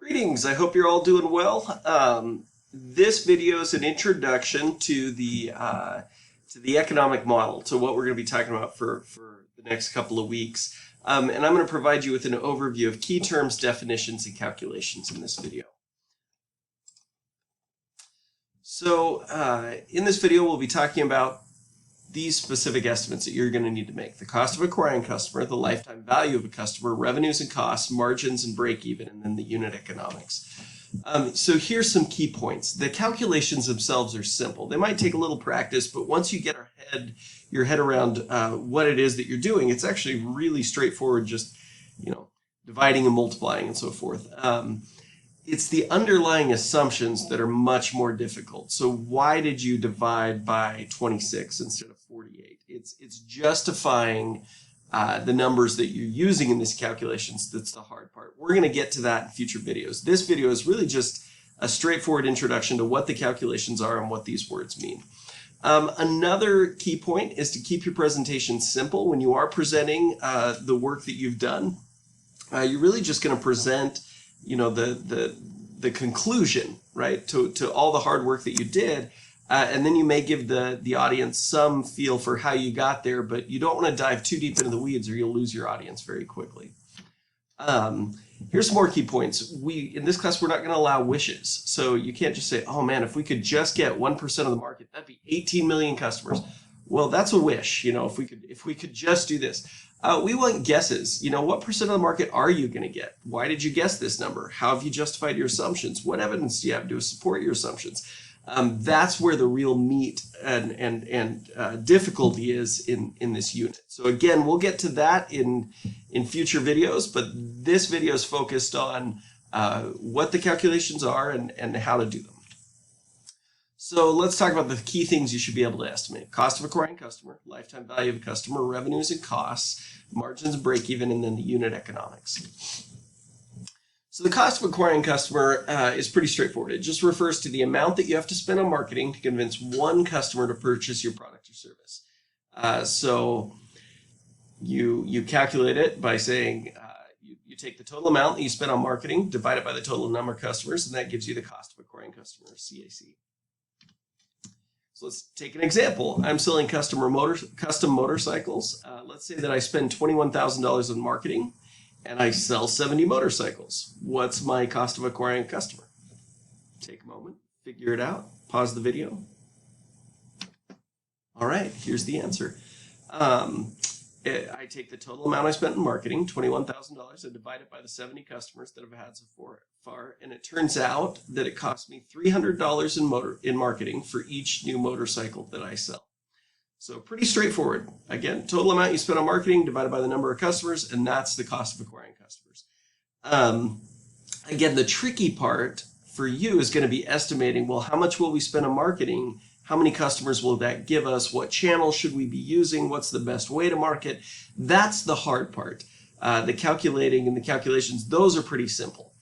Greetings, I hope you're all doing well. This video is an introduction to the economic model, to what we're going to be talking about for the next couple of weeks. And I'm going to provide you with an overview of key terms, definitions, and calculations in this video. So in this video, we'll be talking about these specific estimates that you're going to need to make: the cost of acquiring a customer, the lifetime value of a customer, revenues and costs, margins and break even, and then the unit economics. So here's some key points. The calculations themselves are simple. They might take a little practice, but once you get your head around what it is that you're doing, it's actually really straightforward, just dividing and multiplying and so forth. It's the underlying assumptions that are much more difficult. So why did you divide by 26 instead of 48? It's justifying the numbers that you're using in these calculations that's the hard part. We're going to get to that in future videos. This video is really just a straightforward introduction to what the calculations are and what these words mean. Another key point is to keep your presentation simple. When you are presenting the work that you've done, you're really just going to present the conclusion, right, to all the hard work that you did, and then you may give the audience some feel for how you got there, but you don't want to dive too deep into the weeds or you'll lose your audience very quickly. Here's some more key points. In this class, we're not going to allow wishes, so you can't just say, oh man, if we could just get 1% of the market, that'd be 18 million customers. Well, that's a wish. If we could just do this. We want guesses. What percent of the market are you going to get? Why did you guess this number? How have you justified your assumptions? What evidence do you have to support your assumptions? That's where the real meat and difficulty is in this unit. So again, we'll get to that in future videos, but this video is focused on what the calculations are and how to do them. So let's talk about the key things you should be able to estimate: cost of acquiring a customer, lifetime value of a customer, revenues and costs, margins and break even, and then the unit economics. So the cost of acquiring a customer is pretty straightforward. It just refers to the amount that you have to spend on marketing to convince one customer to purchase your product or service. So you calculate it by saying you take the total amount that you spend on marketing, divide it by the total number of customers, and that gives you the cost of acquiring customer, CAC. So let's take an example. I'm selling custom motorcycles. Let's say that I spend $21,000 on marketing and I sell 70 motorcycles. What's my cost of acquiring a customer? Take a moment, figure it out, pause the video. All right, here's the answer. I take the total amount I spent in marketing, $21,000, and divide it by the 70 customers that I've had so far, and it turns out that it costs me $300 in marketing for each new motorcycle that I sell. So pretty straightforward. Again, total amount you spent on marketing divided by the number of customers, and that's the cost of acquiring customers. Again, the tricky part for you is going to be estimating, well, how much will we spend on marketing? How many customers will that give us? What channel should we be using? What's the best way to market? That's the hard part. The calculating and the calculations, those are pretty simple.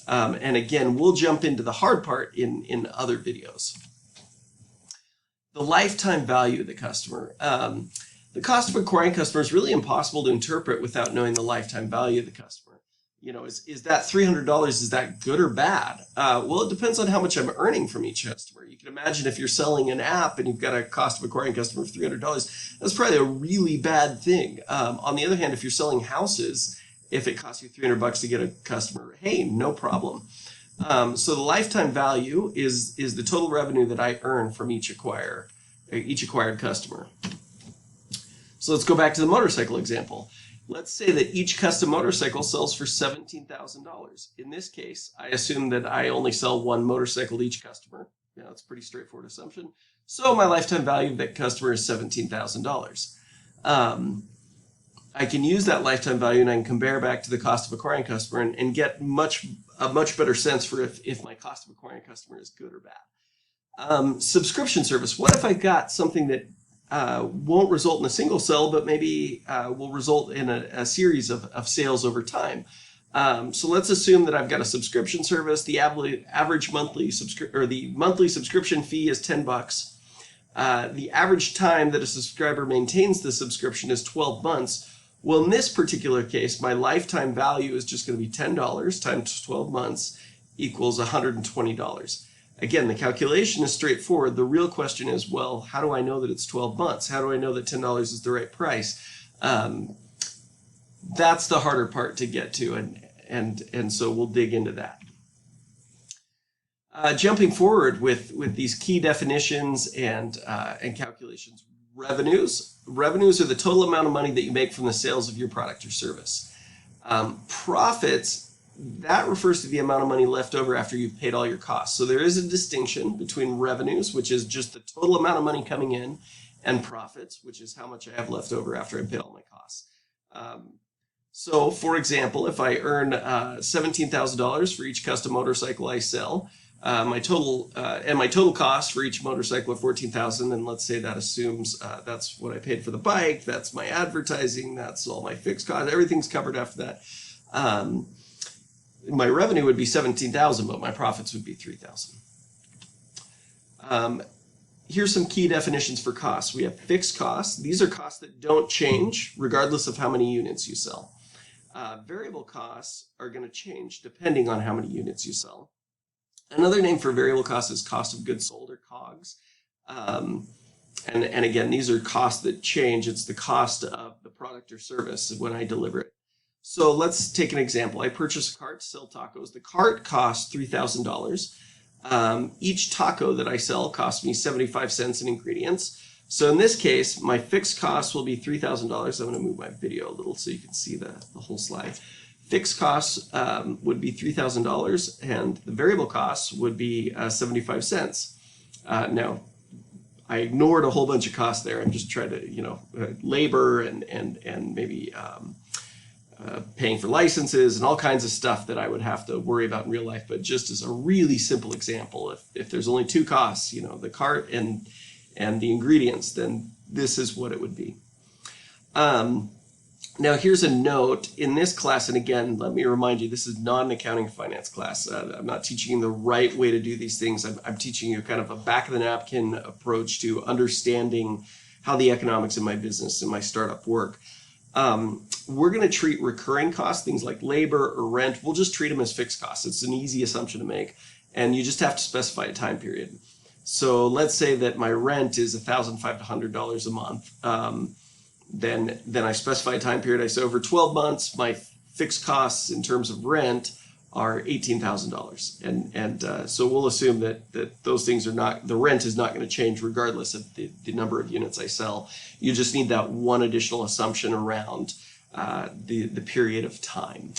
And again, we'll jump into the hard part in other videos. The lifetime value of the customer. The cost of acquiring a customer is really impossible to interpret without knowing the lifetime value of the customer. Is that $300, is that good or bad? Well, it depends on how much I'm earning from each customer. You can imagine if you're selling an app and you've got a cost of acquiring a customer of $300, that's probably a really bad thing. On the other hand, if you're selling houses, if it costs you $300 to get a customer, hey, no problem. So the lifetime value is the total revenue that I earn from each acquired customer. So let's go back to the motorcycle example. Let's say that each custom motorcycle sells for $17,000. In this case, I assume that I only sell one motorcycle to each customer. That's a pretty straightforward assumption. So my lifetime value of that customer is $17,000. I can use that lifetime value and I can compare back to the cost of acquiring a customer and get a much better sense for if my cost of acquiring a customer is good or bad. Subscription service. What if I got something that won't result in a single sale, but maybe will result in a series of sales over time? So let's assume that I've got a subscription service. The average monthly subscription fee is $10. The average time that a subscriber maintains the subscription is 12 months. Well, in this particular case, my lifetime value is just going to be $10 times 12 months equals $120. Again, the calculation is straightforward. The real question is, well, how do I know that it's 12 months? How do I know that $10 is the right price? That's the harder part to get to, and so we'll dig into that. Jumping forward with these key definitions and calculations. Revenues are the total amount of money that you make from the sales of your product or service. Profits, that refers to the amount of money left over after you've paid all your costs. So there is a distinction between revenues, which is just the total amount of money coming in, and profits, which is how much I have left over after I paid all my costs. So for example, if I earn $17,000 for each custom motorcycle I sell, my total cost for each motorcycle are $14,000, and let's say that assumes that's what I paid for the bike, that's my advertising, that's all my fixed costs, everything's covered after that. My revenue would be $17,000, but my profits would be $3,000. Here's some key definitions for costs. We have fixed costs. These are costs that don't change regardless of how many units you sell. Variable costs are going to change depending on how many units you sell. Another name for variable costs is cost of goods sold, or COGS. And again, these are costs that change. It's the cost of the product or service when I deliver it. So let's take an example. I purchase a cart to sell tacos. The cart costs $3,000. Each taco that I sell costs me 75 cents in ingredients. So in this case, my fixed cost will be $3,000. I'm going to move my video a little so you can see the whole slide. Fixed costs would be $3,000, and the variable costs would be 75 cents. Now, I ignored a whole bunch of costs there. I'm just trying to, labor and maybe paying for licenses and all kinds of stuff that I would have to worry about in real life. But just as a really simple example, if there's only two costs, the cart and the ingredients, then this is what it would be. Now here's a note in this class, and again, let me remind you, this is not an accounting finance class. I'm not teaching you the right way to do these things. I'm teaching you kind of a back of the napkin approach to understanding how the economics in my business and my startup work. We're going to treat recurring costs, things like labor or rent, we'll just treat them as fixed costs. It's an easy assumption to make, and you just have to specify a time period. So let's say that my rent is $1,500 a month. Then I specify a time period. I say over 12 months, my fixed costs in terms of rent are $18,000. And so we'll assume that those things are not, the rent is not going to change regardless of the number of units I sell. You just need that one additional assumption around the period of time.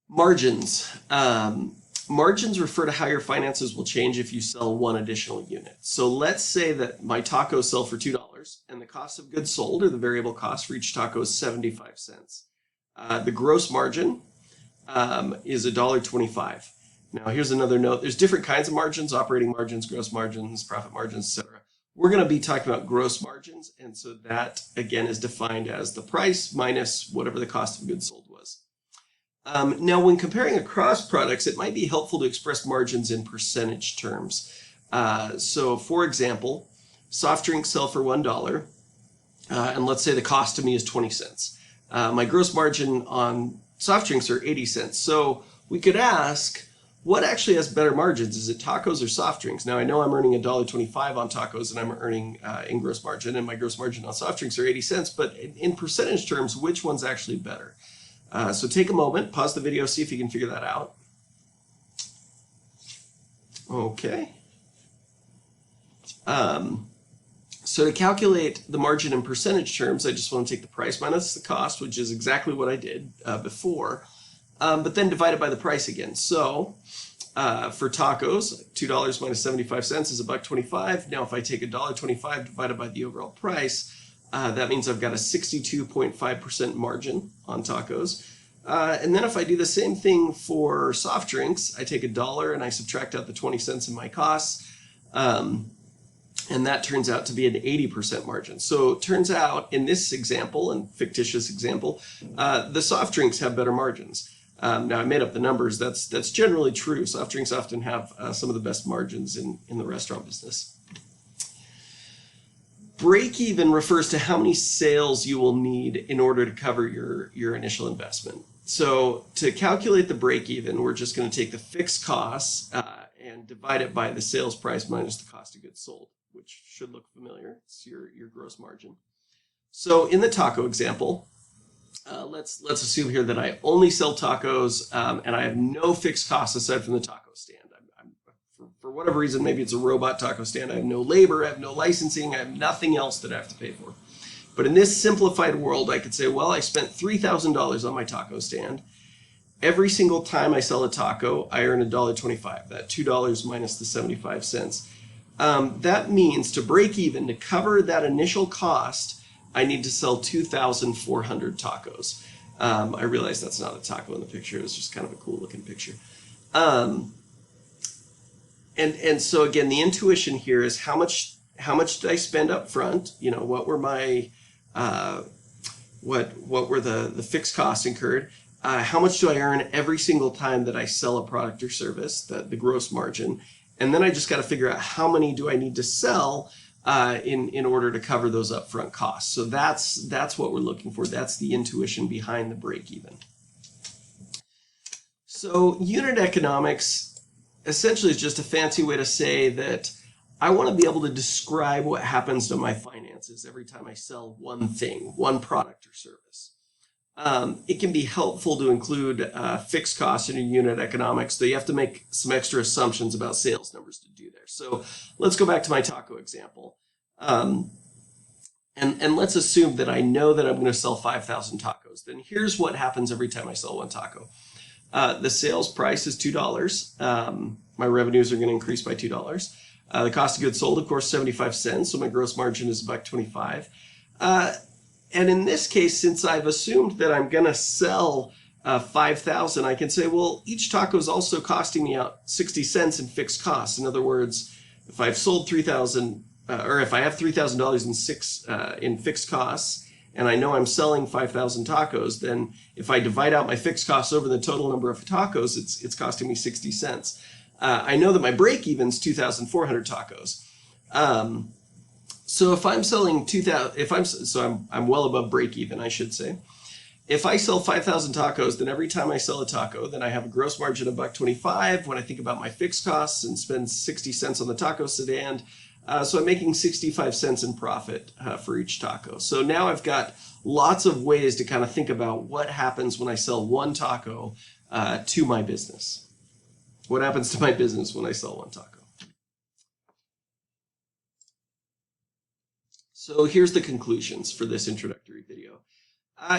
Margins. Margins refer to how your finances will change if you sell one additional unit. So let's say that my tacos sell for $2 and the cost of goods sold, or the variable cost for each taco, is 75 cents. The gross margin is $1.25. Now here's another note. There's different kinds of margins: operating margins, gross margins, profit margins, etc. We're going to be talking about gross margins, and so that again is defined as the price minus whatever the cost of goods sold was. Now, when comparing across products, it might be helpful to express margins in percentage terms. So, for example, soft drinks sell for $1, and let's say the cost to me is 20 cents. My gross margin on soft drinks are 80 cents. So we could ask, what actually has better margins? Is it tacos or soft drinks? Now, I know I'm earning $1.25 on tacos, and I'm earning in gross margin, and my gross margin on soft drinks are 80 cents. But in percentage terms, which one's actually better? So take a moment, pause the video, see if you can figure that out. Okay. So to calculate the margin in percentage terms, I just want to take the price minus the cost, which is exactly what I did before, but then divide it by the price again. So for tacos, $2 minus 75 cents is $1.25. Now if I take $1.25 divided by the overall price, that means I've got a 62.5% margin on tacos. And then if I do the same thing for soft drinks, I take $1 and I subtract out the 20 cents in my costs. And that turns out to be an 80% margin. So it turns out in this example, and fictitious example, the soft drinks have better margins. Now I made up the numbers. That's generally true. Soft drinks often have some of the best margins in the restaurant business. Break even refers to how many sales you will need in order to cover your initial investment. So to calculate the break even, we're just going to take the fixed costs and divide it by the sales price minus the cost of goods sold, which should look familiar. It's your gross margin. So in the taco example, let's assume here that I only sell tacos and I have no fixed costs aside from the taco stand. For whatever reason, maybe it's a robot taco stand. I have no labor, I have no licensing, I have nothing else that I have to pay for. But in this simplified world, I could say, well, I spent $3,000 on my taco stand. Every single time I sell a taco, I earn $1.25. That $2 minus the 75 cents. That means to break even, to cover that initial cost, I need to sell 2,400 tacos. I realize that's not a taco in the picture. It's just kind of a cool looking picture. And so again, the intuition here is how much did I spend up front? You know, what were my what were the fixed costs incurred? How much do I earn every single time that I sell a product or service, the gross margin? And then I just got to figure out how many do I need to sell in order to cover those upfront costs. So that's what we're looking for. That's the intuition behind the break even. So unit economics essentially is just a fancy way to say that I want to be able to describe what happens to my finances every time I sell one thing, one product or service. It can be helpful to include fixed costs in your unit economics, though you have to make some extra assumptions about sales numbers to do there. So let's go back to my taco example. And let's assume that I know that I'm going to sell 5,000 tacos. Then here's what happens every time I sell one taco. The sales price is $2. My revenues are going to increase by $2. The cost of goods sold, of course, 75 cents. So my gross margin is $1.25. And in this case, since I've assumed that I'm going to sell 5,000, I can say, well, each taco is also costing me out 60 cents in fixed costs. In other words, if I've sold 3,000, or if I have $3,000 in fixed costs, and I know I'm selling 5,000 tacos, then if I divide out my fixed costs over the total number of tacos, it's costing me 60 cents. I know that my break even is 2,400 tacos. So if I'm selling 2,000, I'm well above break even, I should say. If I sell 5,000 tacos, then every time I sell a taco, then I have a gross margin of $1.25 when I think about my fixed costs and spend 60 cents on the taco stand. So I'm making 65 cents in profit for each taco. So now I've got lots of ways to kind of think about what happens when I sell one taco to my business. What happens to my business when I sell one taco? So here's the conclusions for this introductory video.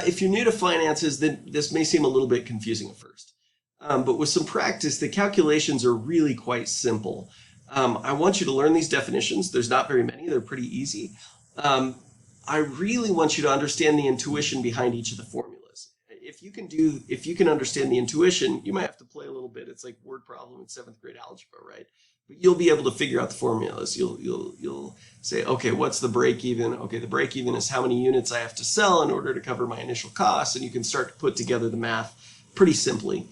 If you're new to finances, then this may seem a little bit confusing at first. But with some practice, the calculations are really quite simple. I want you to learn these definitions. There's not very many. They're pretty easy. I really want you to understand the intuition behind each of the formulas. If you can understand the intuition, you might have to play a little bit. It's like word problem in 7th grade algebra, right? But you'll be able to figure out the formulas. You'll say, okay, what's the break even? Okay, the break even is how many units I have to sell in order to cover my initial costs, and you can start to put together the math pretty simply.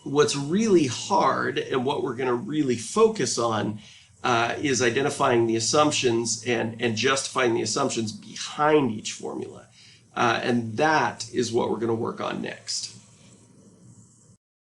What's really hard and what we're going to really focus on is identifying the assumptions and justifying the assumptions behind each formula. And that is what we're going to work on next.